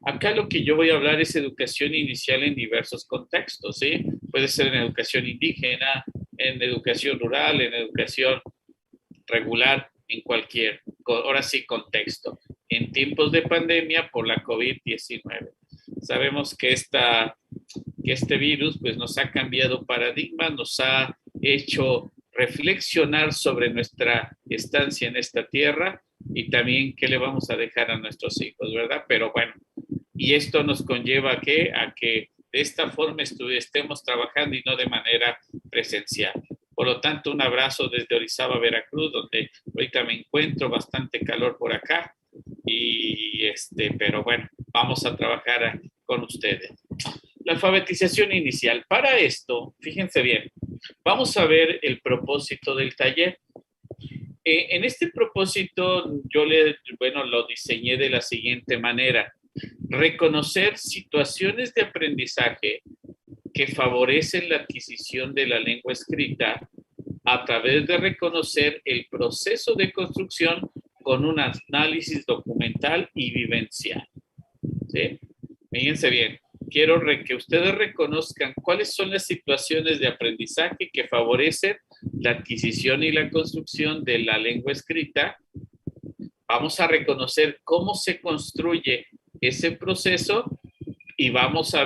Acá lo que yo voy a hablar es educación inicial en diversos contextos, ¿sí? Puede ser en educación indígena, en educación rural, en educación regular, en cualquier, ahora sí, contexto. En tiempos de pandemia por la COVID-19. Sabemos que este virus pues, nos ha cambiado paradigma, nos ha hecho reflexionar sobre nuestra estancia en esta tierra y también qué le vamos a dejar a nuestros hijos, ¿verdad? Pero bueno, y esto nos conlleva a que de esta forma estemos trabajando y no de manera presencial. Por lo tanto, un abrazo desde Orizaba, Veracruz, donde ahorita me encuentro, bastante calor por acá, pero bueno, vamos a trabajar con ustedes. La alfabetización inicial. Para esto, fíjense bien, vamos a ver el propósito del taller. En este propósito, lo diseñé de la siguiente manera. Reconocer situaciones de aprendizaje que favorecen la adquisición de la lengua escrita a través de reconocer el proceso de construcción con un análisis documental y vivencial. ¿Sí? Fíjense bien, quiero que ustedes reconozcan cuáles son las situaciones de aprendizaje que favorecen la adquisición y la construcción de la lengua escrita. Vamos a reconocer cómo se construye ese proceso y vamos a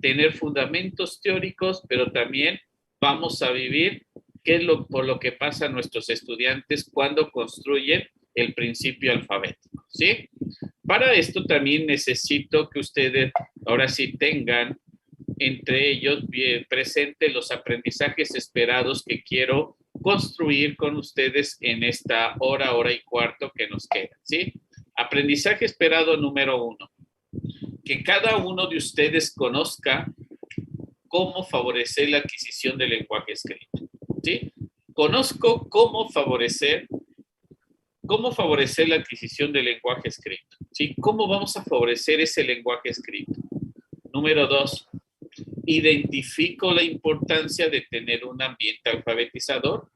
tener fundamentos teóricos, pero también vamos a vivir por lo que pasa a nuestros estudiantes cuando construyen el principio alfabético, ¿sí? Para esto también necesito que ustedes ahora sí tengan entre ellos bien presente los aprendizajes esperados que quiero construir con ustedes en esta hora y cuarto que nos queda, ¿sí? Aprendizaje esperado número 1. Que cada uno de ustedes conozca cómo favorecer la adquisición del lenguaje escrito, ¿sí? Conozco cómo favorecer la adquisición del lenguaje escrito, ¿sí? ¿Cómo vamos a favorecer ese lenguaje escrito? Número 2, identifico la importancia de tener un ambiente alfabetizador.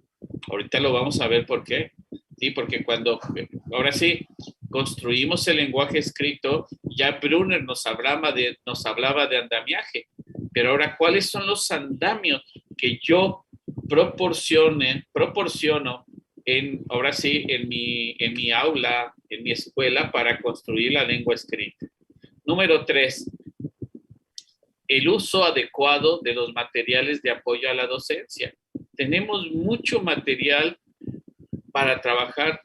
Ahorita lo vamos a ver por qué. Sí, porque ahora sí, construimos el lenguaje escrito, ya Brunner nos hablaba de andamiaje, pero ahora, ¿cuáles son los andamios que yo proporciono ahora sí, en mi aula, en mi escuela, para construir la lengua escrita? Número 3, el uso adecuado de los materiales de apoyo a la docencia. Tenemos mucho material para trabajar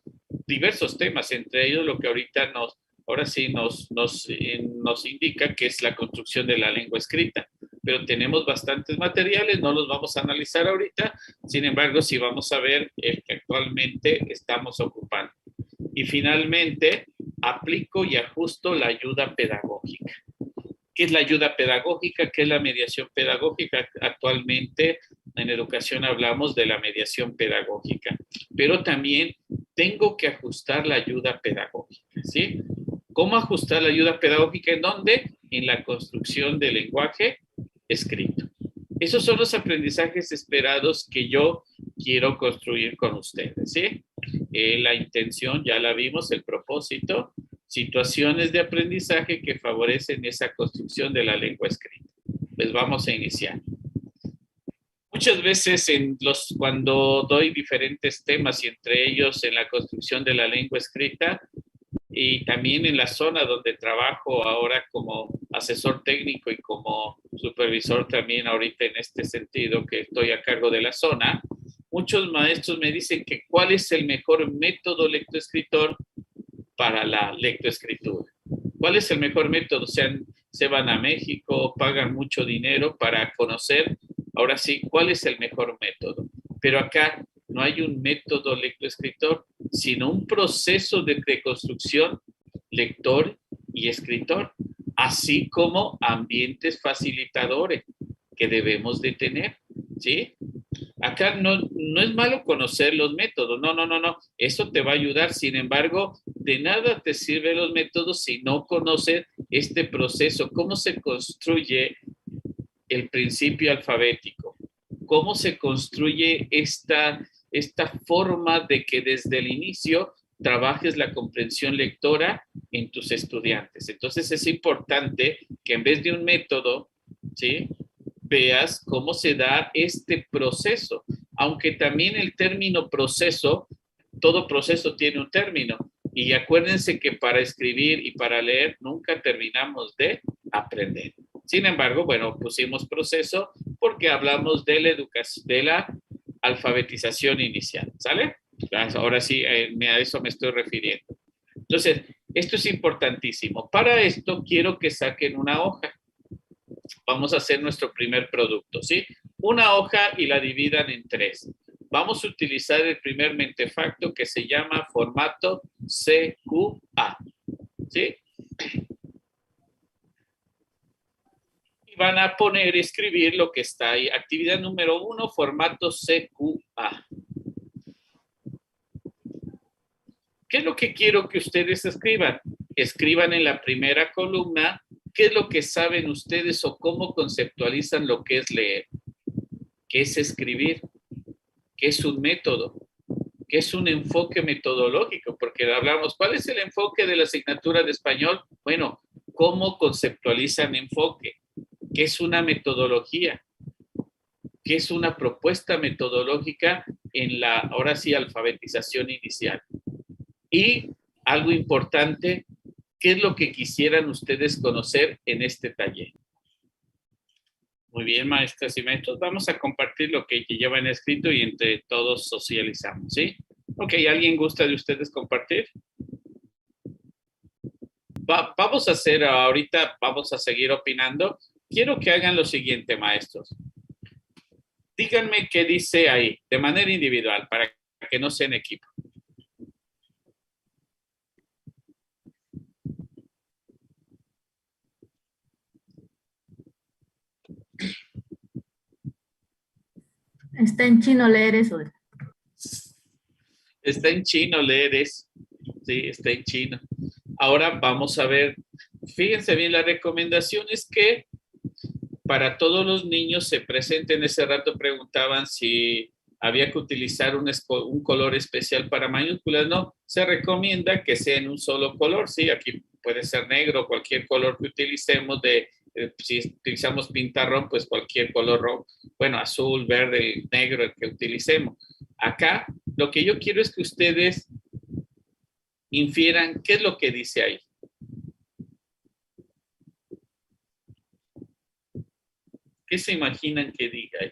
diversos temas, entre ellos lo que ahorita nos indica que es la construcción de la lengua escrita. Pero tenemos bastantes materiales, no los vamos a analizar ahorita, sin embargo, sí vamos a ver el que actualmente estamos ocupando. Y finalmente, aplico y ajusto la ayuda pedagógica. ¿Qué es la ayuda pedagógica? ¿Qué es la mediación pedagógica? Actualmente en educación hablamos de la mediación pedagógica, pero también tengo que ajustar la ayuda pedagógica, ¿sí? ¿Cómo ajustar la ayuda pedagógica? ¿En dónde? En la construcción del lenguaje escrito. Esos son los aprendizajes esperados que yo quiero construir con ustedes, ¿sí? La intención, ya la vimos, el propósito, situaciones de aprendizaje que favorecen esa construcción de la lengua escrita. Pues vamos a iniciar. Muchas veces cuando doy diferentes temas y entre ellos en la construcción de la lengua escrita y también en la zona donde trabajo ahora como asesor técnico y como supervisor también ahorita en este sentido que estoy a cargo de la zona, muchos maestros me dicen que cuál es el mejor método lectoescritor para la lectoescritura. ¿Cuál es el mejor método? O sea, se van a México, pagan mucho dinero para conocer, ahora sí, cuál es el mejor método. Pero acá no hay un método lectoescritor, sino un proceso de construcción lector y escritor, así como ambientes facilitadores que debemos de tener, ¿sí? Acá no es malo conocer los métodos, no, eso te va a ayudar, sin embargo, de nada te sirven los métodos si no conoces este proceso, cómo se construye el principio alfabético, cómo se construye esta forma de que desde el inicio trabajes la comprensión lectora en tus estudiantes. Entonces es importante que en vez de un método, ¿sí?, veas cómo se da este proceso, aunque también el término proceso, todo proceso tiene un término, y acuérdense que para escribir y para leer nunca terminamos de aprender. Sin embargo, bueno, pusimos proceso porque hablamos de la educación, de la alfabetización inicial, ¿sale? Ahora sí, a eso me estoy refiriendo. Entonces, esto es importantísimo. Para esto quiero que saquen una hoja. Vamos a hacer nuestro primer producto, ¿sí? Una hoja y la dividan en 3. Vamos a utilizar el primer mentefacto que se llama formato CQA, ¿sí? Y van a escribir lo que está ahí. Actividad número 1, formato CQA. ¿Qué es lo que quiero que ustedes escriban? Escriban en la primera columna qué es lo que saben ustedes o cómo conceptualizan lo que es leer, qué es escribir, qué es un método, qué es un enfoque metodológico, porque hablamos, ¿cuál es el enfoque de la asignatura de español? Bueno, ¿cómo conceptualizan enfoque? ¿Qué es una metodología? ¿Qué es una propuesta metodológica en la, ahora sí, alfabetización inicial? Y algo importante, ¿qué es lo que quisieran ustedes conocer en este taller? Muy bien, maestras y maestros, vamos a compartir lo que llevan escrito y entre todos socializamos, ¿sí? Ok, ¿alguien gusta de ustedes compartir? Vamos a hacer ahorita, vamos a seguir opinando. Quiero que hagan lo siguiente, maestros. Díganme qué dice ahí, de manera individual, para que no sea en equipo. Está en chino leer eso. Está en chino leer eso. Sí, está en chino. Ahora vamos a ver, fíjense bien, la recomendación es que para todos los niños se presenten. Ese rato preguntaban si había que utilizar un color especial para mayúsculas. No, se recomienda que sea en un solo color. Sí, aquí puede ser negro, cualquier color que utilicemos si utilizamos pintarrón, pues cualquier color rojo, bueno, azul, verde, negro, el que utilicemos. Acá, lo que yo quiero es que ustedes infieran qué es lo que dice ahí. ¿Qué se imaginan que diga ahí?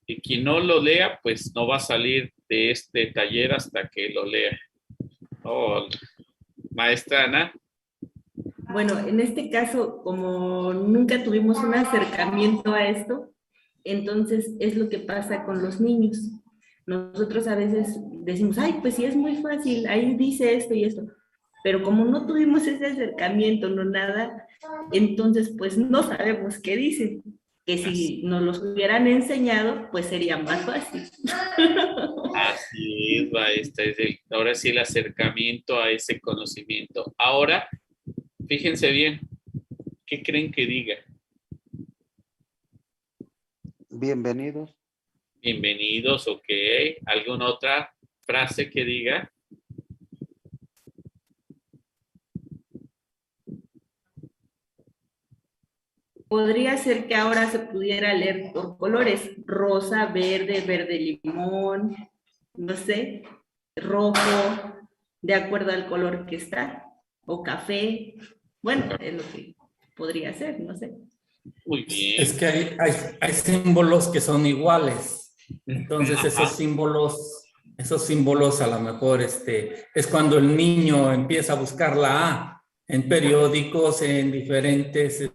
Y quien no lo lea, pues no va a salir de este taller hasta que lo lea. Oh, maestra Ana. Bueno, en este caso, como nunca tuvimos un acercamiento a esto, entonces es lo que pasa con los niños. Nosotros a veces decimos, ay, pues sí es muy fácil, ahí dice esto y esto, pero como no tuvimos ese acercamiento, no nada, entonces pues no sabemos qué dice, que si nos los hubieran enseñado, pues sería más fácil. Así es, maestra, ahora sí el acercamiento a ese conocimiento. Ahora, fíjense bien, ¿qué creen que diga? Bienvenidos. Bienvenidos, ok. ¿Alguna otra frase que diga? Podría ser que ahora se pudiera leer por colores, rosa, verde, verde limón, no sé, rojo, de acuerdo al color que está, o café. Bueno, es lo que podría ser, no sé. Muy bien. Es que hay símbolos que son iguales. Entonces esos símbolos a lo mejor es cuando el niño empieza a buscar la A en periódicos, en diferentes,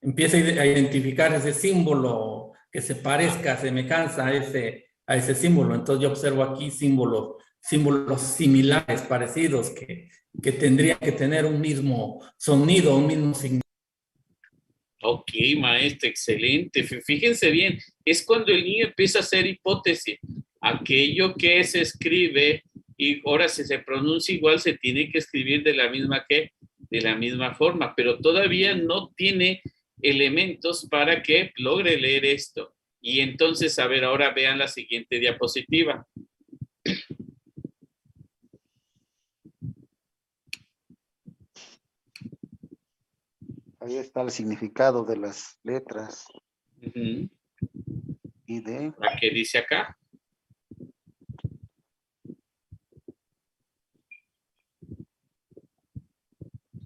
empieza a identificar ese símbolo que se parezca, semejanza a ese símbolo. Entonces yo observo aquí símbolos similares, parecidos, que tendrían que tener un mismo sonido, un mismo significado. Ok, maestra, excelente. Fíjense bien, es cuando el niño empieza a hacer hipótesis. Aquello que se escribe y ahora si se pronuncia igual se tiene que escribir de la misma forma, pero todavía no tiene elementos para que logre leer esto. Y entonces, a ver, ahora vean la siguiente diapositiva. Ahí está el significado de las letras y de... ¿Qué dice acá?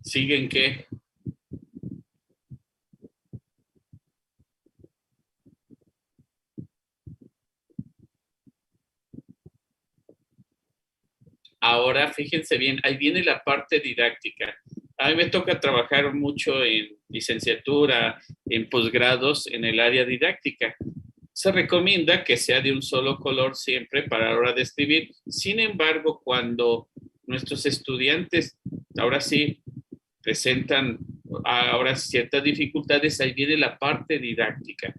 ¿Siguen qué? Ahora, fíjense bien, ahí viene la parte didáctica. A mí me toca trabajar mucho en licenciatura, en posgrados, en el área didáctica. Se recomienda que sea de un solo color siempre para la hora de escribir. Sin embargo, cuando nuestros estudiantes, ahora sí, presentan ahora ciertas dificultades, ahí viene la parte didáctica.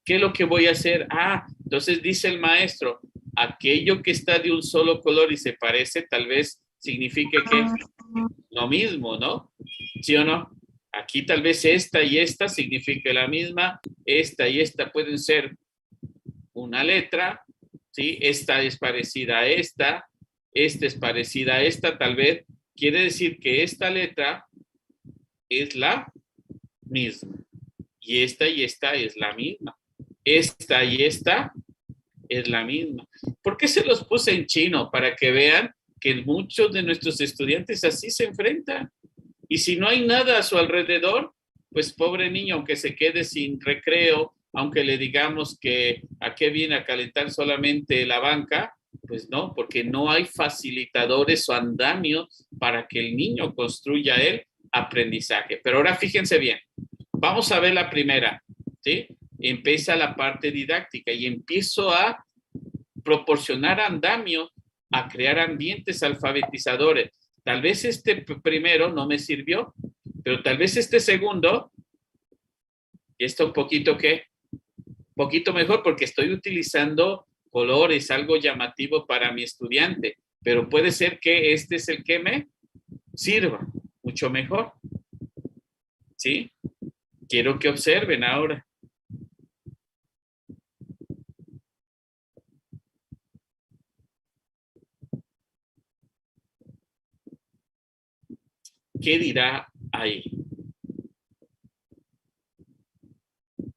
¿Qué es lo que voy a hacer? Entonces dice el maestro, aquello que está de un solo color y se parece, tal vez signifique que lo mismo, ¿no? ¿Sí o no? Aquí tal vez esta y esta signifique la misma, esta y esta pueden ser una letra, ¿sí? Esta es parecida a esta es parecida a esta, tal vez quiere decir que esta letra es la misma. Y esta es la misma. Esta y esta es la misma. ¿Por qué se los puse en chino? Para que vean que muchos de nuestros estudiantes así se enfrentan. Y si no hay nada a su alrededor, pues pobre niño, aunque se quede sin recreo, aunque le digamos que a qué viene a calentar solamente la banca, pues no, porque no hay facilitadores o andamios para que el niño construya el aprendizaje. Pero ahora fíjense bien, vamos a ver la primera, ¿sí? Empieza la parte didáctica y empiezo a proporcionar andamio, a crear ambientes alfabetizadores. Tal vez este primero no me sirvió, pero tal vez este segundo, y está un poquito ¿qué? Un poquito mejor porque estoy utilizando colores, algo llamativo para mi estudiante, pero puede ser que este es el que me sirva mucho mejor. ¿Sí? Quiero que observen ahora. ¿Qué dirá ahí?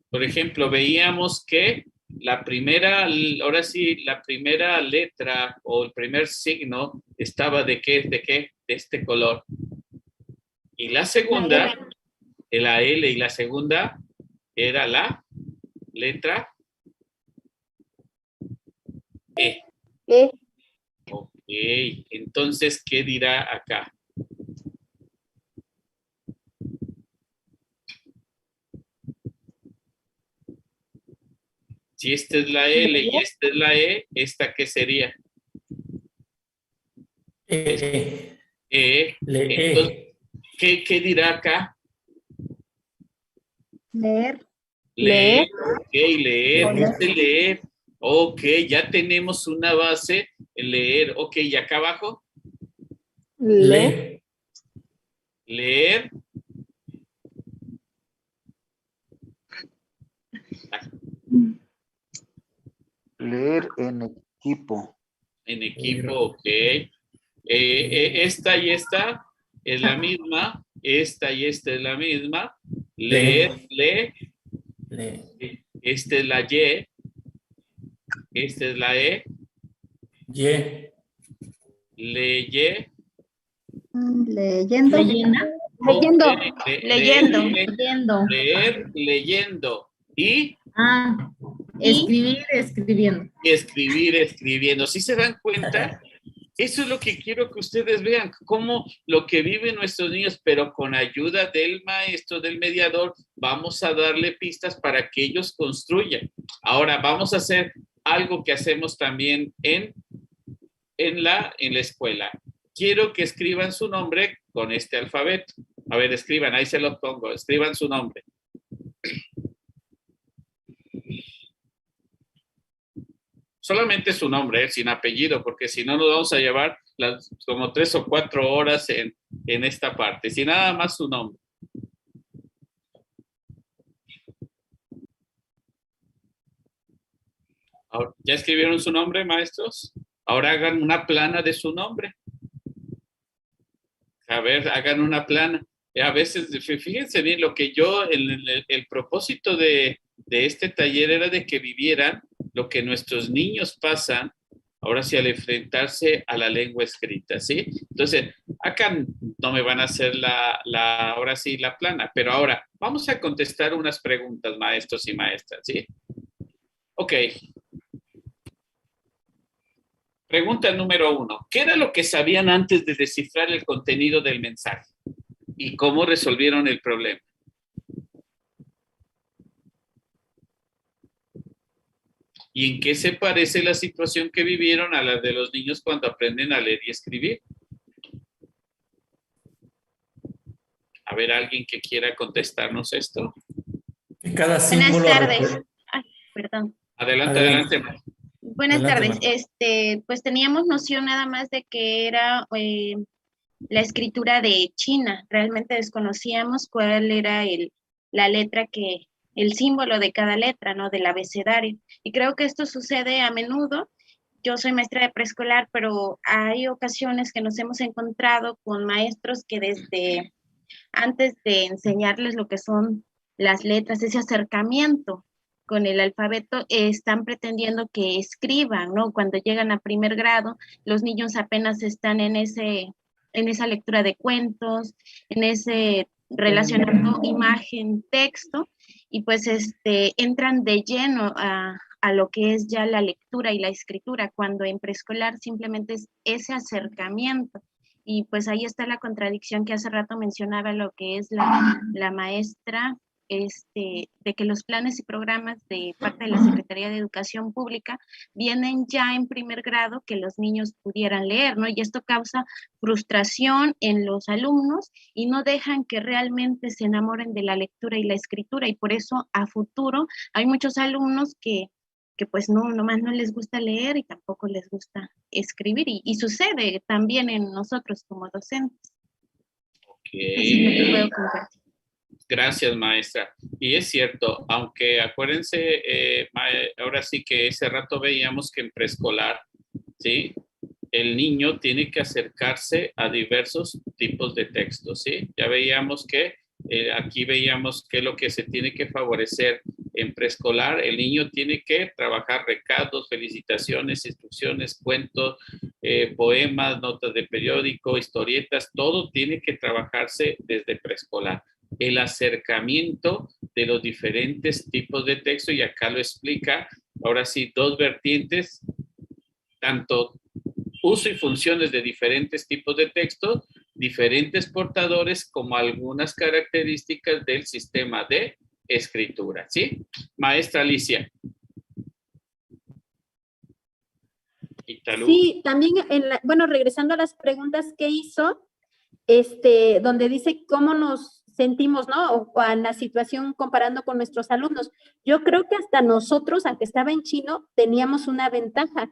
Por ejemplo, veíamos que la primera, ahora sí, la primera letra o el primer signo estaba ¿de qué? ¿De qué? De este color. Y la segunda, la L, y la segunda era la letra E. Ok, entonces, ¿qué dirá acá? Si esta es la L y esta es la E, ¿esta qué sería? E. Entonces, ¿qué dirá acá? Leer. Leer. Ok, leer. Dice leer. Ok, ya tenemos una base. Leer. Ok, ¿y acá abajo? Leer. Leer. Leer en equipo. En equipo, ok. Esta y esta es la misma. Esta y esta es la misma. Leer, lee. Esta es la Y. Esta es la E. Y. Leye. Leyendo. Leyenda. Leyendo. Leyendo. Leer, leyendo. Y Escribir, escribiendo. escribir, escribiendo. ¿Sí se dan cuenta? Eso es lo que quiero que ustedes vean, cómo lo que viven nuestros niños, pero con ayuda del maestro, del mediador, vamos a darle pistas para que ellos construyan. Ahora vamos a hacer algo que hacemos también en la escuela. Quiero que escriban su nombre con este alfabeto. A ver, escriban, ahí se lo pongo, escriban su nombre. Solamente su nombre, sin apellido, porque si no nos vamos a llevar como 3 o 4 horas en esta parte. Si nada más su nombre. ¿Ya escribieron su nombre, maestros? Ahora hagan una plana de su nombre. A ver, hagan una plana. A veces, fíjense bien, lo que yo, el propósito de este taller era de que vivieran lo que nuestros niños pasan, ahora sí, al enfrentarse a la lengua escrita, ¿sí? Entonces, acá no me van a hacer ahora sí, la plana, pero ahora vamos a contestar unas preguntas, maestros y maestras, ¿sí? Ok. Pregunta número 1. ¿Qué era lo que sabían antes de descifrar el contenido del mensaje? ¿Y cómo resolvieron el problema? ¿Y en qué se parece la situación que vivieron a la de los niños cuando aprenden a leer y escribir? A ver, alguien que quiera contestarnos esto. Cada Buenas símbolo... tardes. Ay, perdón. Adelante, Adelante. adelante. Buenas Adelante, tardes. Marta. Pues teníamos noción nada más de que era la escritura de China. Realmente desconocíamos cuál era la letra el símbolo de cada letra, ¿no? Del abecedario. Y creo que esto sucede a menudo. Yo soy maestra de preescolar, pero hay ocasiones que nos hemos encontrado con maestros que desde antes de enseñarles lo que son las letras, ese acercamiento con el alfabeto, están pretendiendo que escriban, ¿no? Cuando llegan a primer grado, los niños apenas están en esa lectura de cuentos, en ese relacionando imagen, texto, y pues entran de lleno a lo que es ya la lectura y la escritura, cuando en preescolar simplemente es ese acercamiento. Y pues ahí está la contradicción que hace rato mencionaba lo que es la maestra, de que los planes y programas de parte de la Secretaría de Educación Pública vienen ya en primer grado que los niños pudieran leer, ¿no? Y esto causa frustración en los alumnos y no dejan que realmente se enamoren de la lectura y la escritura, y por eso a futuro hay muchos alumnos que pues no, nomás no les gusta leer y tampoco les gusta escribir, y sucede también en nosotros como docentes. Así que te puedo compartir. Gracias, maestra. Y es cierto, aunque acuérdense, ahora sí que ese rato veíamos que en preescolar, ¿sí? El niño tiene que acercarse a diversos tipos de textos, ¿sí? Ya veíamos que aquí veíamos que lo que se tiene que favorecer en preescolar, el niño tiene que trabajar recados, felicitaciones, instrucciones, cuentos, poemas, notas de periódico, historietas, todo tiene que trabajarse desde preescolar. El acercamiento de los diferentes tipos de texto, y acá lo explica, ahora sí, dos vertientes, tanto uso y funciones de diferentes tipos de textos, diferentes portadores, como algunas características del sistema de escritura, ¿sí? Maestra Alicia. Sí, también, bueno, regresando a las preguntas que hizo, donde dice cómo nos sentimos, ¿no? O en la situación comparando con nuestros alumnos. Yo creo que hasta nosotros, aunque estaba en chino, teníamos una ventaja,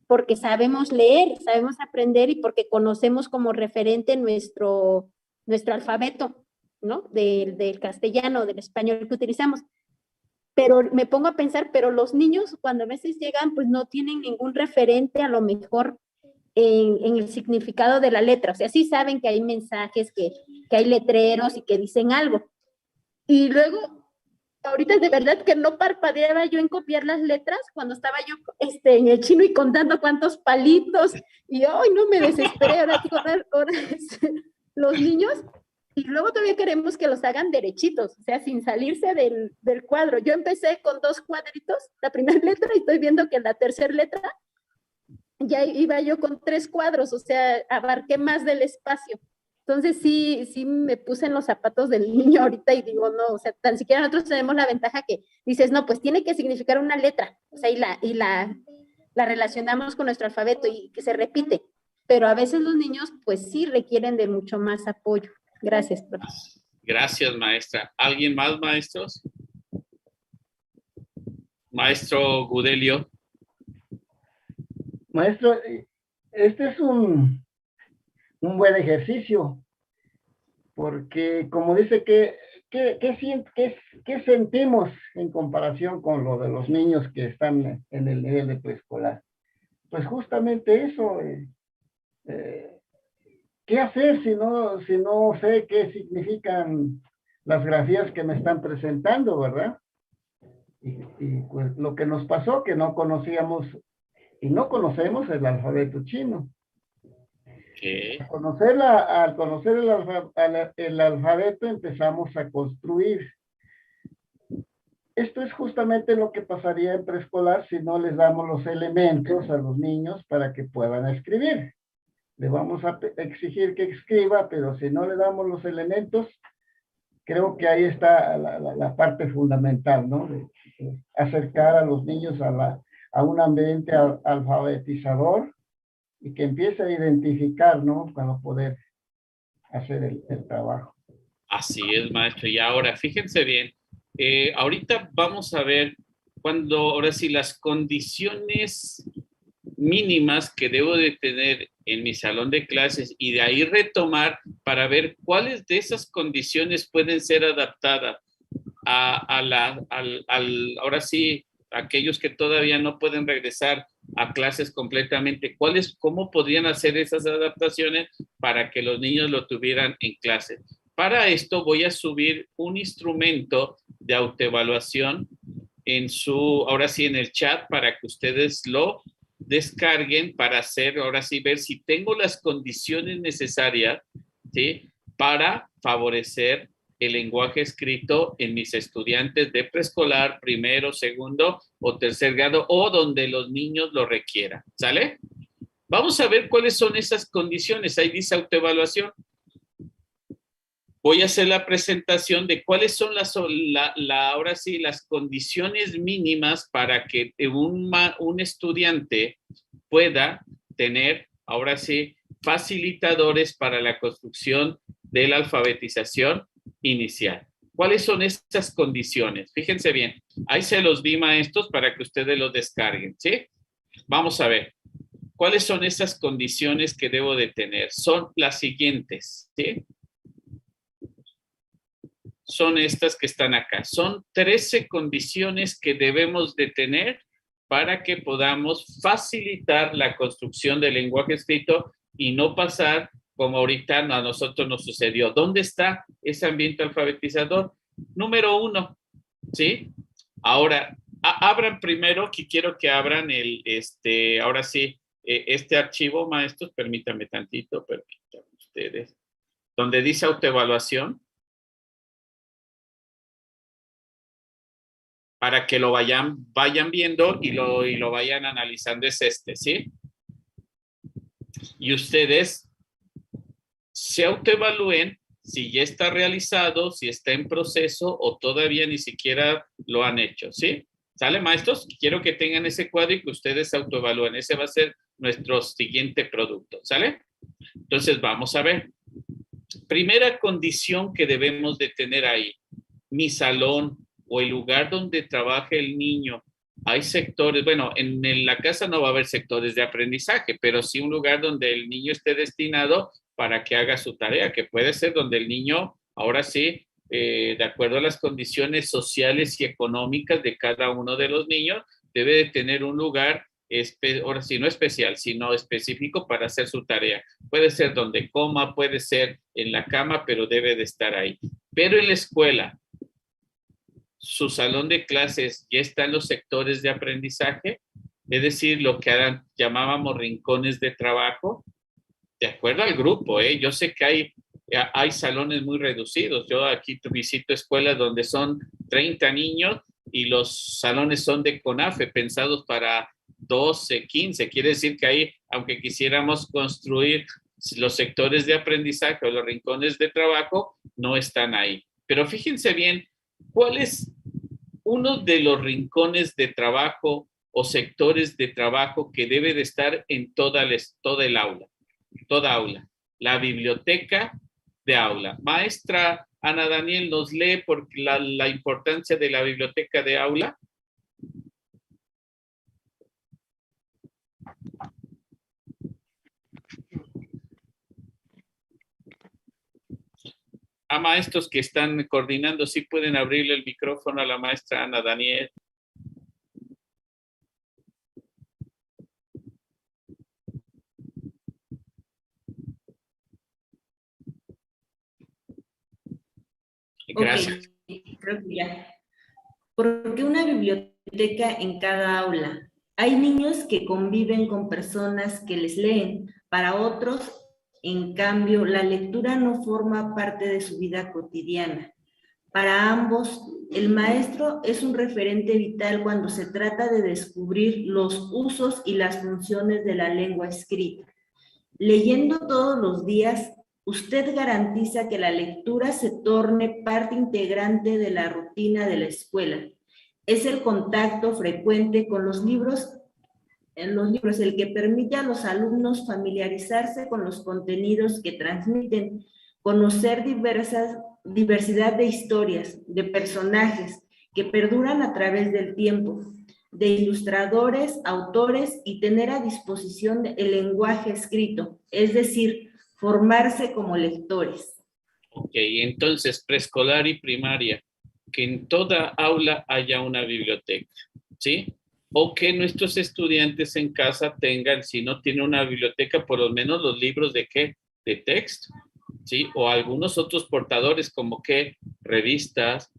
porque sabemos leer, sabemos aprender y porque conocemos como referente nuestro alfabeto, ¿no? Del castellano, del español que utilizamos. Pero me pongo a pensar, pero los niños cuando a veces llegan, pues no tienen ningún referente a lo mejor en el significado de la letra. O sea, sí saben que hay mensajes, que hay letreros y que dicen algo. Y luego, ahorita de verdad que no parpadeaba yo en copiar las letras cuando estaba yo en el chino y contando cuántos palitos. Y hoy no me desesperé, ahora los niños. Y luego todavía queremos que los hagan derechitos, o sea, sin salirse del cuadro. Yo empecé con 2 cuadritos, la primera letra, y estoy viendo que en la tercera letra ya iba yo con 3 cuadros, o sea, abarqué más del espacio. Entonces sí me puse en los zapatos del niño ahorita y digo, no, o sea, tan siquiera nosotros tenemos la ventaja que dices, no, pues tiene que significar una letra, o sea, y la relacionamos con nuestro alfabeto y que se repite. Pero a veces los niños, pues sí requieren de mucho más apoyo. Gracias, profe. Gracias, maestra. ¿Alguien más, maestros? Maestro Gudelio. Maestro, este es un buen ejercicio, porque como dice que ¿qué sentimos en comparación con lo de los niños que están en el nivel de preescolar? Pues justamente eso, eh, ¿qué hacer si no sé qué significan las grafías que me están presentando, ¿verdad? Y pues lo que nos pasó, que no conocíamos y no conocemos el alfabeto chino. Okay. Al conocer el alfabeto empezamos a construir. Esto es justamente lo que pasaría en preescolar si no les damos los elementos a los niños para que puedan escribir. Le vamos a exigir que escriba, pero si no le damos los elementos, creo que ahí está la parte fundamental, ¿no? De acercar a los niños a un ambiente alfabetizador y que empiece a identificar, ¿no? Para poder hacer el trabajo. Así es, maestro. Y ahora, fíjense bien, ahorita vamos a ver ahora sí, las condiciones mínimas que debo de tener en mi salón de clases y de ahí retomar para ver cuáles de esas condiciones pueden ser adaptadas ahora sí, aquellos que todavía no pueden regresar a clases completamente, cómo podrían hacer esas adaptaciones para que los niños lo tuvieran en clase. Para esto voy a subir un instrumento de autoevaluación ahora sí, en el chat para que ustedes lo descarguen para hacer, ahora sí, ver si tengo las condiciones necesarias, ¿sí? Para favorecer el lenguaje escrito en mis estudiantes de preescolar, primero, segundo o tercer grado, o donde los niños lo requieran, ¿sale? Vamos a ver cuáles son esas condiciones. Ahí dice autoevaluación. Voy a hacer la presentación de cuáles son ahora sí, las condiciones mínimas para que un estudiante pueda tener, ahora sí, facilitadores para la construcción de la alfabetización inicial. ¿Cuáles son estas condiciones? Fíjense bien, ahí se los di, maestros, para que ustedes los descarguen, ¿sí? Vamos a ver. ¿Cuáles son esas condiciones que debo de tener? Son las siguientes, ¿sí? Son estas que están acá. Son 13 condiciones que debemos de tener para que podamos facilitar la construcción del lenguaje escrito y no pasar como ahorita a nosotros nos sucedió. ¿Dónde está ese ambiente alfabetizador? Número 1, ¿sí? Ahora, abran primero, que quiero que abran ahora sí, este archivo, maestros, permítanme tantito, permítanme ustedes, donde dice autoevaluación, para que lo vayan viendo y lo vayan analizando, es ¿sí? Y ustedes se autoevalúen si ya está realizado, si está en proceso o todavía ni siquiera lo han hecho, ¿sí? ¿Sale, maestros? Quiero que tengan ese cuadro y que ustedes se autoevalúen. Ese va a ser nuestro siguiente producto, ¿sale? Entonces, vamos a ver. Primera condición que debemos de tener ahí. Mi salón o el lugar donde trabaja el niño. Hay sectores, bueno, en la casa no va a haber sectores de aprendizaje, pero sí un lugar donde el niño esté destinado para que haga su tarea, que puede ser donde el niño, ahora sí, de acuerdo a las condiciones sociales y económicas de cada uno de los niños, debe de tener un lugar, ahora sí, no especial, sino específico para hacer su tarea. Puede ser donde coma, puede ser en la cama, pero debe de estar ahí. Pero en la escuela, su salón de clases ya está en los sectores de aprendizaje, es decir, lo que llamábamos rincones de trabajo, de acuerdo al grupo, ¿eh? Yo sé que hay salones muy reducidos. Yo aquí visito escuelas donde son 30 niños y los salones son de CONAFE, pensados para 12, 15. Quiere decir que ahí, aunque quisiéramos construir los sectores de aprendizaje o los rincones de trabajo, no están ahí. Pero fíjense bien, ¿cuál es uno de los rincones de trabajo o sectores de trabajo que debe de estar en toda el aula? Toda aula. La biblioteca de aula. Maestra Ana Daniel, ¿nos lee por la importancia de la biblioteca de aula? A maestros que están coordinando, sí pueden abrirle el micrófono a la maestra Ana Daniel. Gracias. Ok, creo que ya. ¿Por qué una biblioteca en cada aula? Hay niños que conviven con personas que les leen. Para otros, en cambio, la lectura no forma parte de su vida cotidiana. Para ambos, el maestro es un referente vital cuando se trata de descubrir los usos y las funciones de la lengua escrita. Leyendo todos los días, usted garantiza que la lectura se torne parte integrante de la rutina de la escuela. Es el contacto frecuente con los libros el que permite a los alumnos familiarizarse con los contenidos que transmiten, conocer diversidad de historias, de personajes que perduran a través del tiempo, de ilustradores, autores y tener a disposición el lenguaje escrito, es decir, formarse como lectores. Ok, entonces preescolar y primaria, que en toda aula haya una biblioteca, ¿sí? O que nuestros estudiantes en casa tengan, si no tienen una biblioteca, por lo menos los libros de qué, de texto, ¿sí? O algunos otros portadores como que revistas,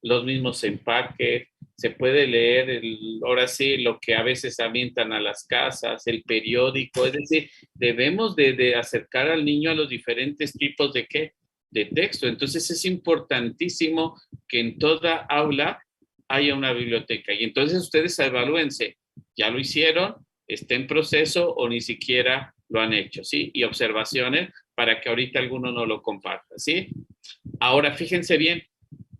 los mismos empaques, se puede leer, ahora sí, lo que a veces avientan a las casas, el periódico, es decir, debemos de acercar al niño a los diferentes tipos de qué, de texto. Entonces es importantísimo que en toda aula haya una biblioteca. Y entonces ustedes evalúense, ¿ya lo hicieron? ¿Está en proceso o ni siquiera lo han hecho? ¿Sí? Y observaciones para que ahorita alguno no lo comparta, ¿sí? Ahora fíjense bien,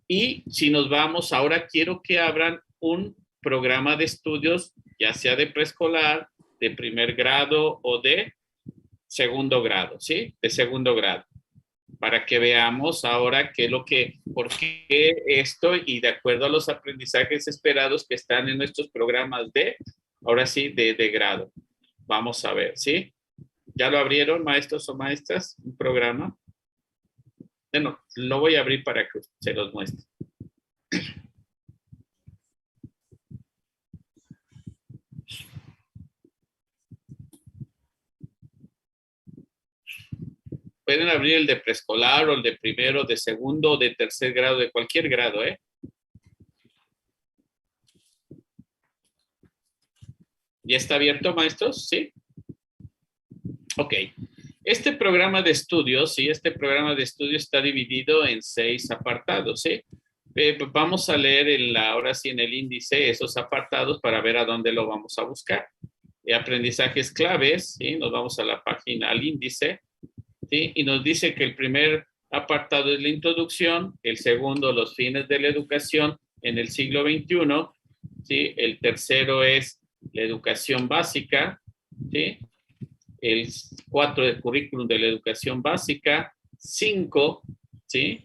y si nos vamos, ahora quiero que abran un programa de estudios, ya sea de preescolar, de primer grado o de segundo grado, ¿sí? De segundo grado. Para que veamos ahora qué es lo que, por qué esto y de acuerdo a los aprendizajes esperados que están en nuestros programas de, ahora sí, de grado. Vamos a ver, ¿sí? ¿Ya lo abrieron, maestros o maestras, un programa? Bueno, lo voy a abrir para que se los muestre. Pueden abrir el de preescolar o el de primero, de segundo, o de tercer grado, de cualquier grado, ¿eh? ¿Ya está abierto, maestros? ¿Sí? Ok. Este programa de estudios, ¿sí? Este programa de estudios está dividido en 6 apartados, ¿sí? Vamos a leer ahora sí en el índice esos apartados para ver a dónde lo vamos a buscar. Aprendizajes claves, ¿sí? Nos vamos a la página, al índice, ¿sí? Y nos dice que el primer apartado es la introducción, el segundo, los fines de la educación en el siglo XXI, ¿sí? El tercero es la educación básica, ¿sí? El 4 del currículum de la educación básica, 5, ¿sí?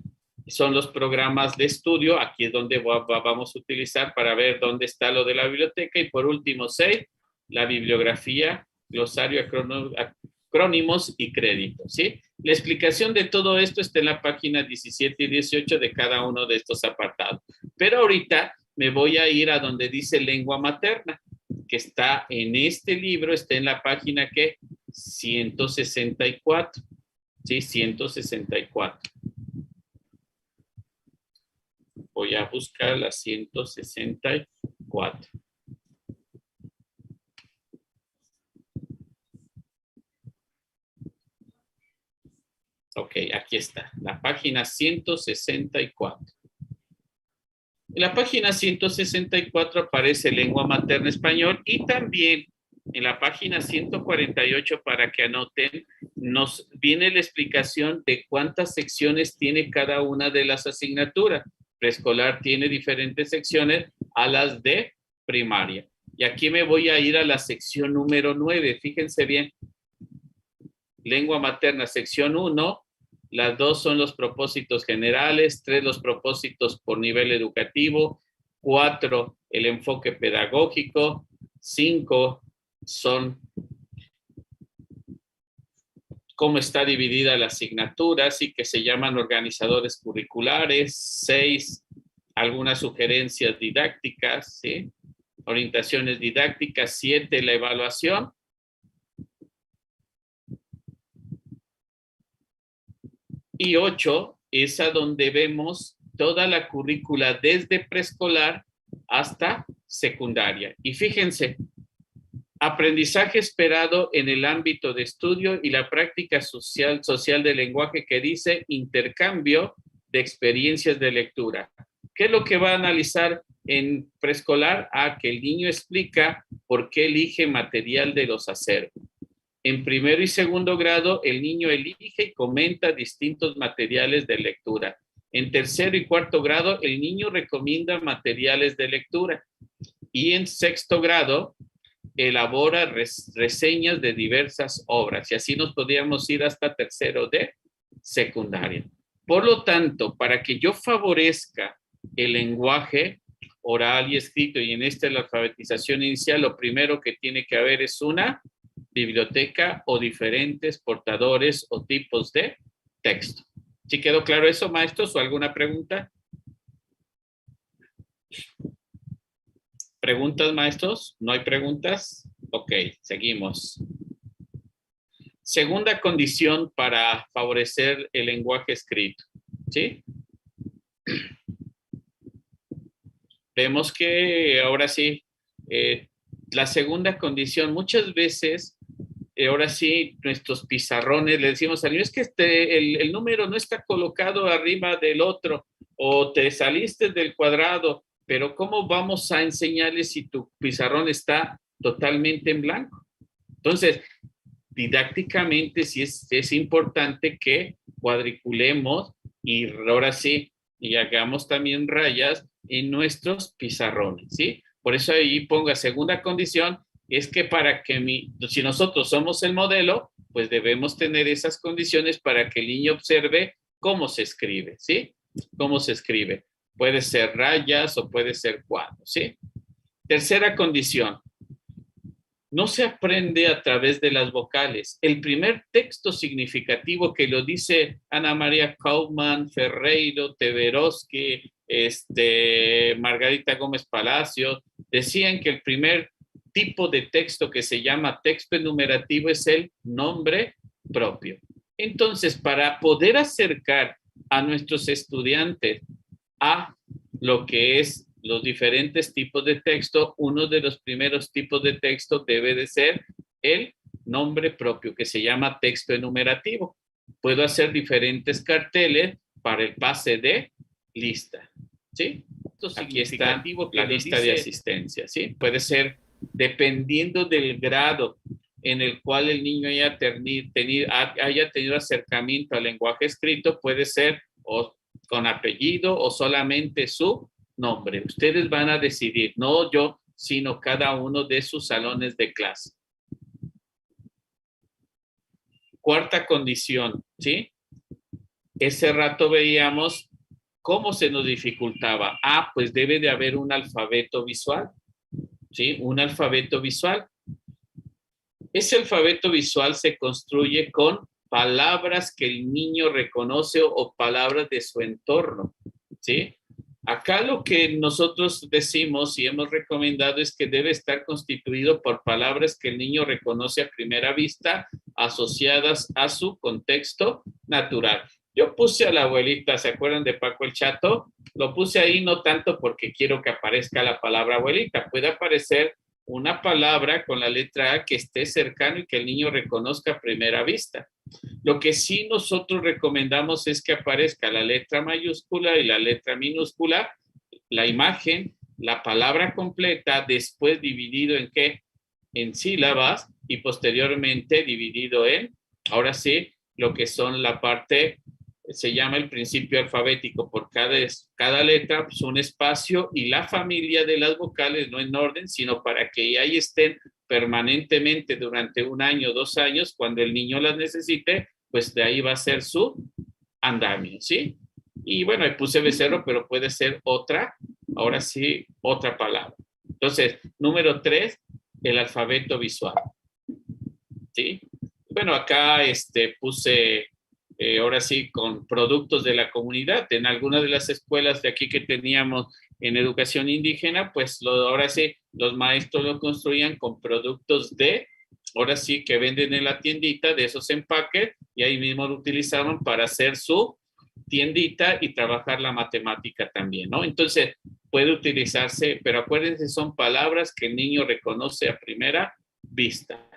Son los programas de estudio, aquí es donde vamos a utilizar para ver dónde está lo de la biblioteca, y por último 6, la bibliografía, glosario, acrónimos y créditos, ¿sí? La explicación de todo esto está en la página 17 y 18 de cada uno de estos apartados. Pero ahorita me voy a ir a donde dice lengua materna, que está en este libro, está en la página que 164, ¿sí? 164. Voy a buscar la 164. Ok, aquí está, la página 164. En la página 164 aparece lengua materna español, y también en la página 148, para que anoten, nos viene la explicación de cuántas secciones tiene cada una de las asignaturas. Preescolar tiene diferentes secciones a las de primaria. Y aquí me voy a ir a la sección número 9. Fíjense bien. Lengua materna, sección 1. Las 2 son los propósitos generales, 3 los propósitos por nivel educativo, 4 el enfoque pedagógico, 5 son cómo está dividida la asignatura, sí, que se llaman organizadores curriculares. 6, algunas sugerencias didácticas, ¿sí? Orientaciones didácticas. 7, la evaluación. Y 8 es a donde vemos toda la currícula desde preescolar hasta secundaria. Y fíjense, aprendizaje esperado en el ámbito de estudio y la práctica social del lenguaje, que dice intercambio de experiencias de lectura. ¿Qué es lo que va a analizar en preescolar? Que el niño explica por qué elige material de los acervos. En primero y segundo grado, el niño elige y comenta distintos materiales de lectura. En tercero y cuarto grado, el niño recomienda materiales de lectura. Y en sexto grado, elabora reseñas de diversas obras. Y así nos podríamos ir hasta tercero de secundaria. Por lo tanto, para que yo favorezca el lenguaje oral y escrito, y en la alfabetización inicial, lo primero que tiene que haber es una biblioteca o diferentes portadores o tipos de texto. ¿Sí quedó claro eso, maestros? ¿O alguna pregunta? ¿Preguntas, maestros? ¿No hay preguntas? Ok, seguimos. Segunda condición para favorecer el lenguaje escrito, ¿sí? Vemos que ahora sí, la segunda condición, muchas veces, ahora sí, nuestros pizarrones, le decimos al niño, es que el número no está colocado arriba del otro, o te saliste del cuadrado, pero ¿cómo vamos a enseñarles si tu pizarrón está totalmente en blanco? Entonces, didácticamente sí es importante que cuadriculemos y ahora sí, y hagamos también rayas en nuestros pizarrones, ¿sí? Por eso ahí pongo segunda condición, es que para que si nosotros somos el modelo, pues debemos tener esas condiciones para que el niño observe cómo se escribe, ¿sí? Cómo se escribe. Puede ser rayas o puede ser cuadros, ¿sí? Tercera condición. No se aprende a través de las vocales. El primer texto significativo que lo dice Ana María Kaufman, Ferreiro, Teveroski, Margarita Gómez Palacios, decían que el primer tipo de texto que se llama texto enumerativo es el nombre propio. Entonces, para poder acercar a nuestros estudiantes a lo que es los diferentes tipos de texto, uno de los primeros tipos de texto debe de ser el nombre propio, que se llama texto enumerativo. Puedo hacer diferentes carteles para el pase de lista, ¿sí? Entonces, aquí está la lista de asistencia, ¿sí? Puede ser dependiendo del grado en el cual el niño haya tenido acercamiento al lenguaje escrito, puede ser o con apellido o solamente su nombre. Ustedes van a decidir, no yo, sino cada uno de sus salones de clase. Cuarta condición, ¿sí? Ese rato veíamos cómo se nos dificultaba. Pues debe de haber un alfabeto visual, ¿sí? Un alfabeto visual. Ese alfabeto visual se construye con palabras que el niño reconoce o palabras de su entorno, ¿sí? Acá lo que nosotros decimos y hemos recomendado es que debe estar constituido por palabras que el niño reconoce a primera vista, asociadas a su contexto natural. Yo puse a la abuelita, ¿se acuerdan de Paco el Chato? Lo puse ahí no tanto porque quiero que aparezca la palabra abuelita, puede aparecer una palabra con la letra A que esté cercano y que el niño reconozca a primera vista. Lo que sí nosotros recomendamos es que aparezca la letra mayúscula y la letra minúscula, la imagen, la palabra completa, después dividido en ¿qué? En sílabas y posteriormente dividido en, ahora sí, lo que son la parte, se llama el principio alfabético, por cada letra, pues un espacio y la familia de las vocales, no en orden, sino para que ahí estén permanentemente durante 1 año, 2 años, cuando el niño las necesite, pues de ahí va a ser su andamio, ¿sí? Y bueno, ahí puse becerro, pero puede ser otra, ahora sí, otra palabra. Entonces, número 3, el alfabeto visual, ¿sí? Bueno, acá puse, ahora sí, con productos de la comunidad. En algunas de las escuelas de aquí que teníamos en educación indígena, pues ahora sí, los maestros lo construían con productos ahora sí, que venden en la tiendita de esos empaques, y ahí mismo lo utilizaban para hacer su tiendita y trabajar la matemática también, ¿no? Entonces, puede utilizarse, pero acuérdense, son palabras que el niño reconoce a primera vista.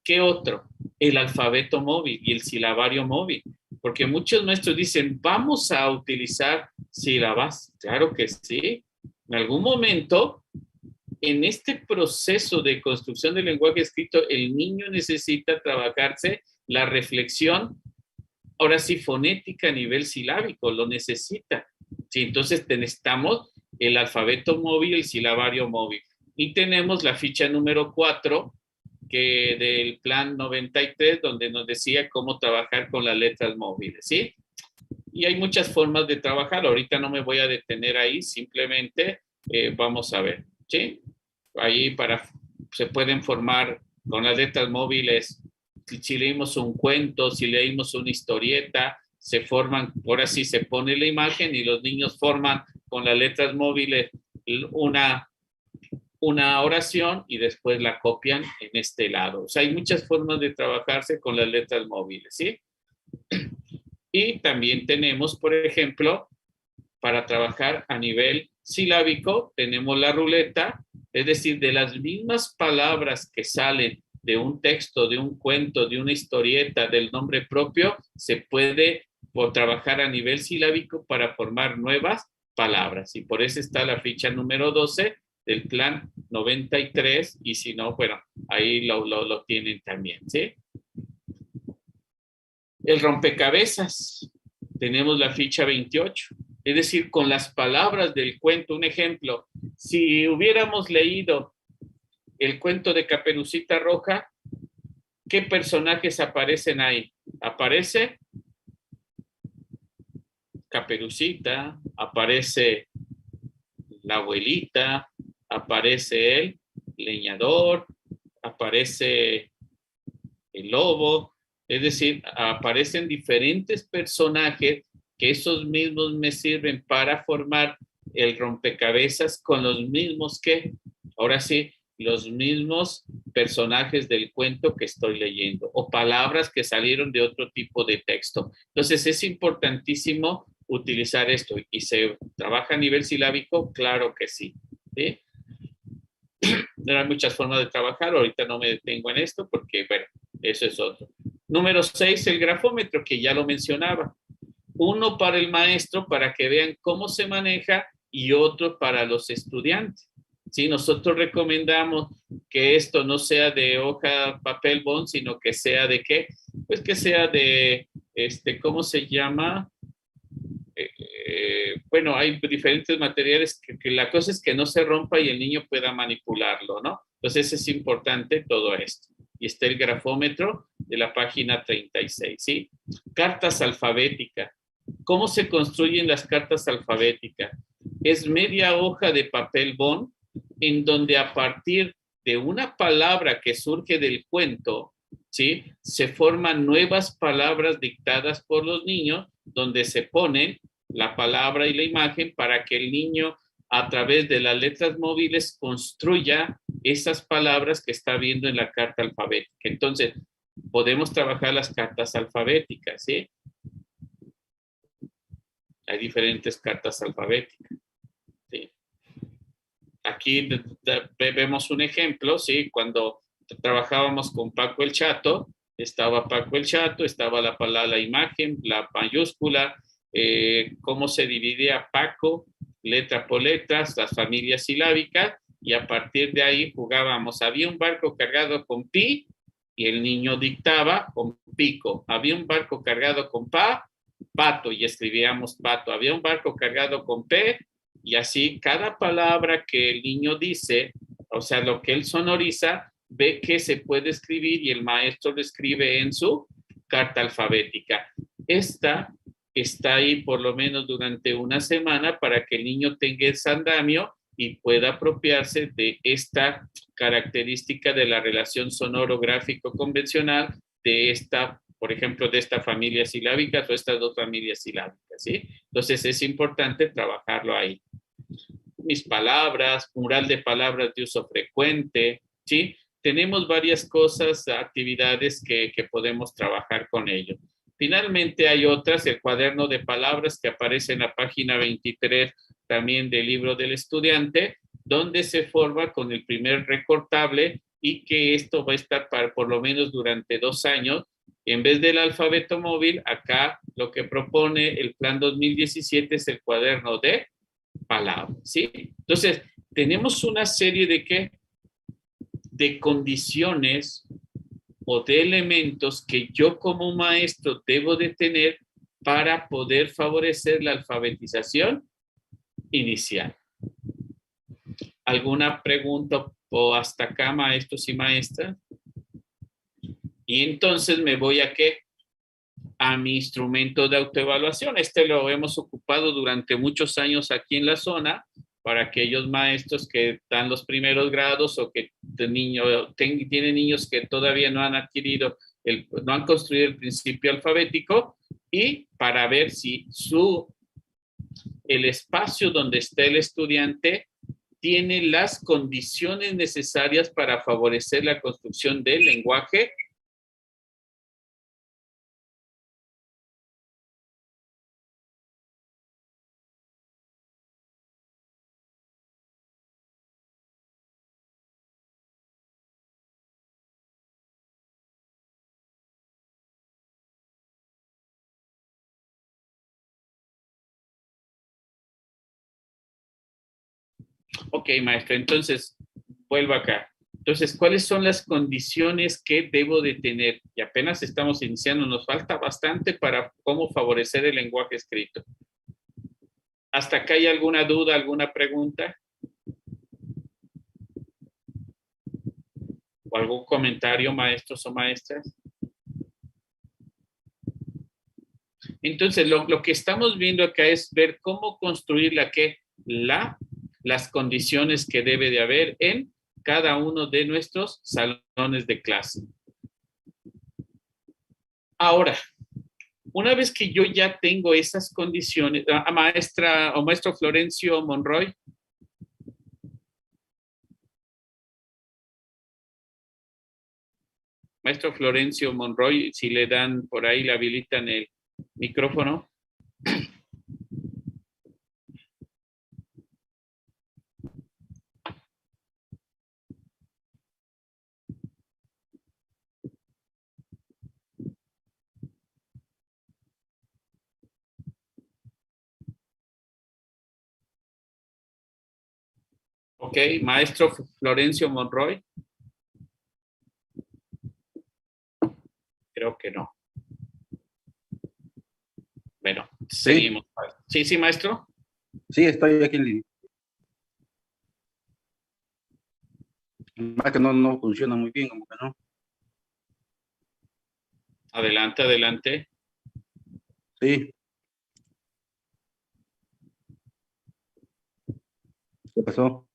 ¿Qué otro? El alfabeto móvil y el silabario móvil, porque muchos maestros dicen, vamos a utilizar sílabas. Claro que sí. En algún momento, en este proceso de construcción del lenguaje escrito, el niño necesita trabajarse la reflexión, ahora sí, fonética a nivel silábico, lo necesita. Sí, entonces necesitamos el alfabeto móvil, el silabario móvil. Y tenemos la ficha número 4, que del plan 93, donde nos decía cómo trabajar con las letras móviles, ¿sí? Y hay muchas formas de trabajar. Ahorita no me voy a detener ahí, simplemente vamos a ver, ¿sí? Ahí se pueden formar con las letras móviles. Si leímos un cuento, si leímos una historieta, se forman, ahora sí se pone la imagen y los niños forman con las letras móviles una oración y después la copian en este lado. O sea, hay muchas formas de trabajarse con las letras móviles, ¿sí? Y también tenemos, por ejemplo, para trabajar a nivel silábico, tenemos la ruleta, es decir, de las mismas palabras que salen de un texto, de un cuento, de una historieta, del nombre propio, se puede trabajar a nivel silábico para formar nuevas palabras. Y por eso está la ficha número 12 del plan 93, y si no, bueno, ahí lo tienen también, ¿sí? El rompecabezas, tenemos la ficha 28, es decir, con las palabras del cuento. Un ejemplo, si hubiéramos leído el cuento de Caperucita Roja, ¿qué personajes aparecen ahí? Aparece Caperucita, aparece la abuelita, aparece el leñador, aparece el lobo, es decir, aparecen diferentes personajes que esos mismos me sirven para formar el rompecabezas con los mismos ahora sí, los mismos personajes del cuento que estoy leyendo o palabras que salieron de otro tipo de texto. Entonces es importantísimo utilizar esto. ¿Y se trabaja a nivel silábico? Claro que sí. ¿Sí? Hay muchas formas de trabajar, ahorita no me detengo en esto porque, bueno, eso es otro. Número 6, el grafómetro, que ya lo mencionaba. Uno para el maestro, para que vean cómo se maneja, y otro para los estudiantes. Sí, nosotros recomendamos que esto no sea de hoja, papel, bond, sino que sea de ¿qué? Pues que sea de, ¿cómo se llama? Bueno, hay diferentes materiales que la cosa es que no se rompa y el niño pueda manipularlo, ¿no? Entonces es importante todo esto. Y está el grafómetro de la página 36, ¿sí? Cartas alfabéticas. ¿Cómo se construyen las cartas alfabéticas? Es media hoja de papel bond en donde a partir de una palabra que surge del cuento, ¿sí? Se forman nuevas palabras dictadas por los niños donde se ponen la palabra y la imagen para que el niño a través de las letras móviles construya esas palabras que está viendo en la carta alfabética. Entonces, podemos trabajar las cartas alfabéticas, ¿sí? Hay diferentes cartas alfabéticas, ¿sí? Aquí vemos un ejemplo, ¿sí? Cuando trabajábamos con Paco el Chato, estaba Paco el Chato, estaba la imagen, la mayúscula, cómo se dividía Paco, letra por letra, las familias silábicas, y a partir de ahí jugábamos. Había un barco cargado con pi y el niño dictaba con pico. Había un barco cargado con pato, y escribíamos pato. Había un barco cargado con p, y así cada palabra que el niño dice, o sea, lo que él sonoriza, ve que se puede escribir y el maestro lo escribe en su carta alfabética. Esta está ahí por lo menos durante una semana para que el niño tenga ese andamio y pueda apropiarse de esta característica de la relación sonoro-gráfico convencional de esta, por ejemplo, de esta familia silábica o estas dos familias silábicas, ¿sí? Entonces es importante trabajarlo ahí. Mis palabras, mural de palabras de uso frecuente, ¿sí? Tenemos varias cosas, actividades que podemos trabajar con ello. Finalmente hay otras, el cuaderno de palabras que aparece en la página 23 también del libro del estudiante, donde se forma con el primer recortable y que esto va a estar por lo menos durante 2 años. En vez del alfabeto móvil, acá lo que propone el plan 2017 es el cuaderno de palabras, ¿sí? Entonces, tenemos una serie de condiciones o de elementos que yo como maestro debo de tener para poder favorecer la alfabetización inicial. ¿Alguna pregunta o hasta acá, maestros y maestras? Y entonces me voy a ¿qué? A mi instrumento de autoevaluación. Este lo hemos ocupado durante muchos años aquí en la zona para aquellos maestros que dan los primeros grados o que tienen niños que todavía no han adquirido, no han construido el principio alfabético, y para ver si el espacio donde está el estudiante tiene las condiciones necesarias para favorecer la construcción del lenguaje Ok, maestro, entonces vuelvo acá. Entonces, ¿cuáles son las condiciones que debo de tener? Y apenas estamos iniciando, nos falta bastante para cómo favorecer el lenguaje escrito. ¿Hasta acá hay alguna duda, alguna pregunta? ¿O algún comentario, maestros o maestras? Entonces, lo que estamos viendo acá es ver cómo construir las condiciones que debe de haber en cada uno de nuestros salones de clase. Ahora, una vez que yo ya tengo esas condiciones, maestra o maestro Florencio Monroy. Maestro Florencio Monroy, si le dan por ahí, le habilitan el micrófono. Ok, maestro Florencio Monroy. Creo que no. Bueno, seguimos. Sí, sí, maestro. Sí, estoy aquí en línea. Más que no funciona muy bien, como que no. Adelante, adelante. Sí. ¿Qué pasó?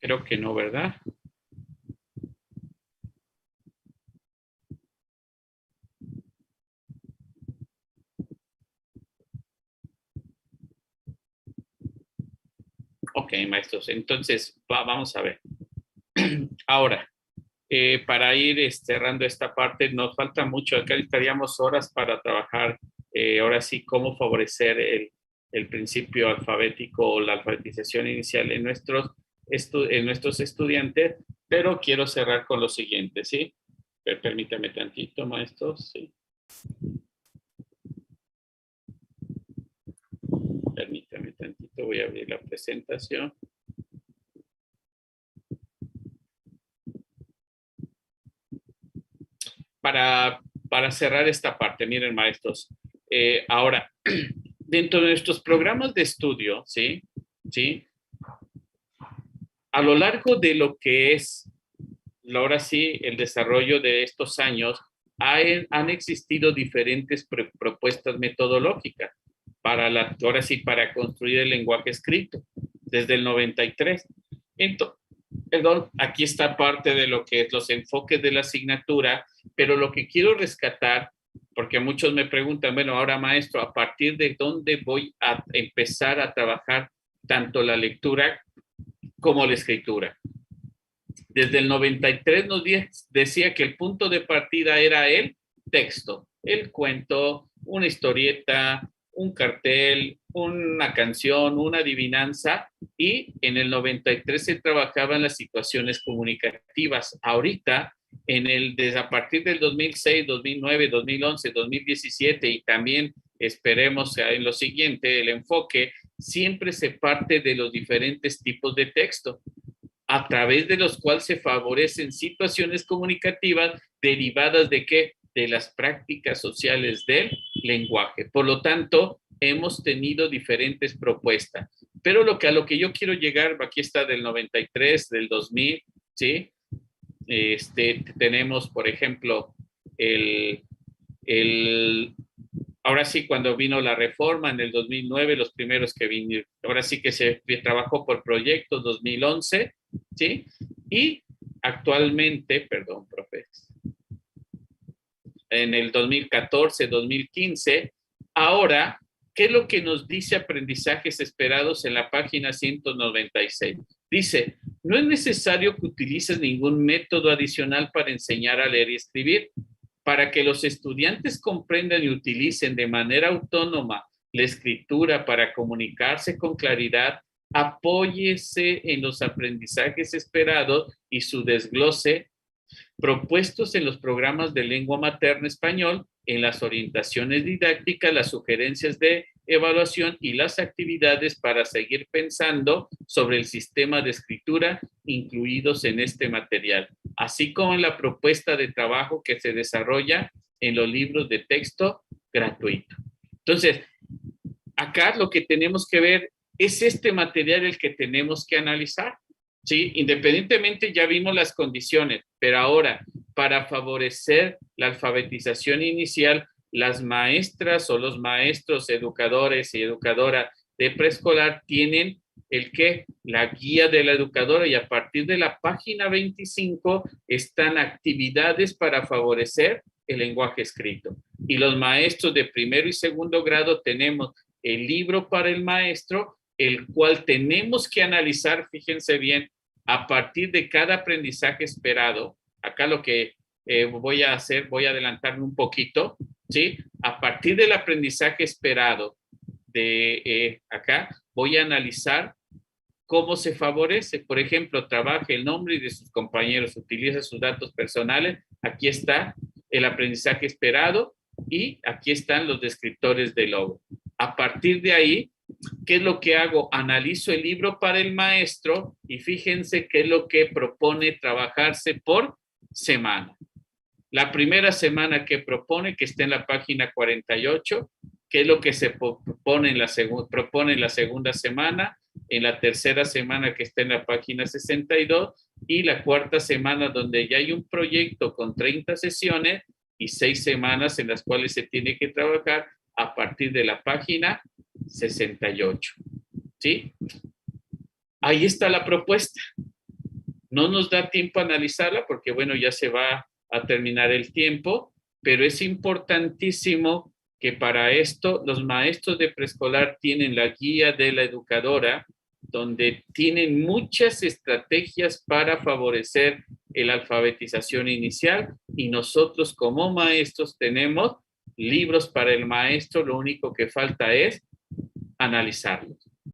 Creo que no, ¿verdad? Ok, maestros. Entonces, vamos a ver. Ahora, para ir cerrando esta parte, nos falta mucho. Acá estaríamos horas para trabajar, ahora sí, cómo favorecer el principio alfabético o la alfabetización inicial en nuestros estudiantes, pero quiero cerrar con lo siguiente, ¿sí? Permítame tantito, maestros, sí. Permítame tantito, voy a abrir la presentación. Para cerrar esta parte, miren, maestros, ahora, dentro de nuestros programas de estudio, ¿sí? A lo largo de lo que es, ahora sí, el desarrollo de estos años, han existido diferentes propuestas metodológicas ahora sí, para construir el lenguaje escrito, desde el 93. Entonces, perdón, aquí está parte de lo que es los enfoques de la asignatura, pero lo que quiero rescatar, porque muchos me preguntan, bueno, ahora maestro, ¿a partir de dónde voy a empezar a trabajar tanto la lectura como la escritura? Desde el 93 nos decía que el punto de partida era el texto, el cuento, una historieta, un cartel, una canción, una adivinanza, y en el 93 se trabajaban las situaciones comunicativas. Ahorita, desde a partir del 2006, 2009, 2011, 2017 y también esperemos en lo siguiente, el enfoque siempre se parte de los diferentes tipos de texto, a través de los cuales se favorecen situaciones comunicativas derivadas de ¿qué? De las prácticas sociales del lenguaje. Por lo tanto, hemos tenido diferentes propuestas. Pero a lo que yo quiero llegar, aquí está del 93, del 2000, ¿sí? Tenemos, por ejemplo, ahora sí, cuando vino la reforma en el 2009, los primeros que vinieron, ahora sí que se trabajó por proyectos 2011, ¿sí? Y actualmente, perdón, profe, en el 2014, 2015, ahora, ¿qué es lo que nos dice aprendizajes esperados en la página 196? Dice, no es necesario que utilices ningún método adicional para enseñar a leer y escribir. Para que los estudiantes comprendan y utilicen de manera autónoma la escritura para comunicarse con claridad, apóyese en los aprendizajes esperados y su desglose propuestos en los programas de lengua materna español, en las orientaciones didácticas, las sugerencias de evaluación y las actividades para seguir pensando sobre el sistema de escritura incluidos en este material, así como en la propuesta de trabajo que se desarrolla en los libros de texto gratuito. Entonces, acá lo que tenemos que ver es este material el que tenemos que analizar, ¿sí? Independientemente ya vimos las condiciones, pero ahora para favorecer la alfabetización inicial, las maestras o los maestros, educadores y educadoras de preescolar tienen la guía de la educadora, y a partir de la página 25 están actividades para favorecer el lenguaje escrito. Y los maestros de primero y segundo grado tenemos el libro para el maestro, el cual tenemos que analizar, fíjense bien, a partir de cada aprendizaje esperado. Acá lo que voy a hacer, voy a adelantarme un poquito, ¿sí? A partir del aprendizaje esperado de acá, voy a analizar cómo se favorece. Por ejemplo, trabaja el nombre de sus compañeros, utiliza sus datos personales. Aquí está el aprendizaje esperado y aquí están los descriptores del logo. A partir de ahí, ¿qué es lo que hago? Analizo el libro para el maestro y fíjense qué es lo que propone trabajarse por semana. La primera semana que propone, que está en la página 48, ¿qué es lo que se propone en la segunda semana? En la tercera semana, que está en la página 62, y la cuarta semana, donde ya hay un proyecto con 30 sesiones y 6 semanas en las cuales se tiene que trabajar a partir de la página 68. ¿Sí? Ahí está la propuesta. No nos da tiempo a analizarla porque, bueno, ya se va a terminar el tiempo, pero es importantísimo que para esto los maestros de preescolar tienen la guía de la educadora, donde tienen muchas estrategias para favorecer la alfabetización inicial, y nosotros como maestros tenemos libros para el maestro, lo único que falta es analizarlos.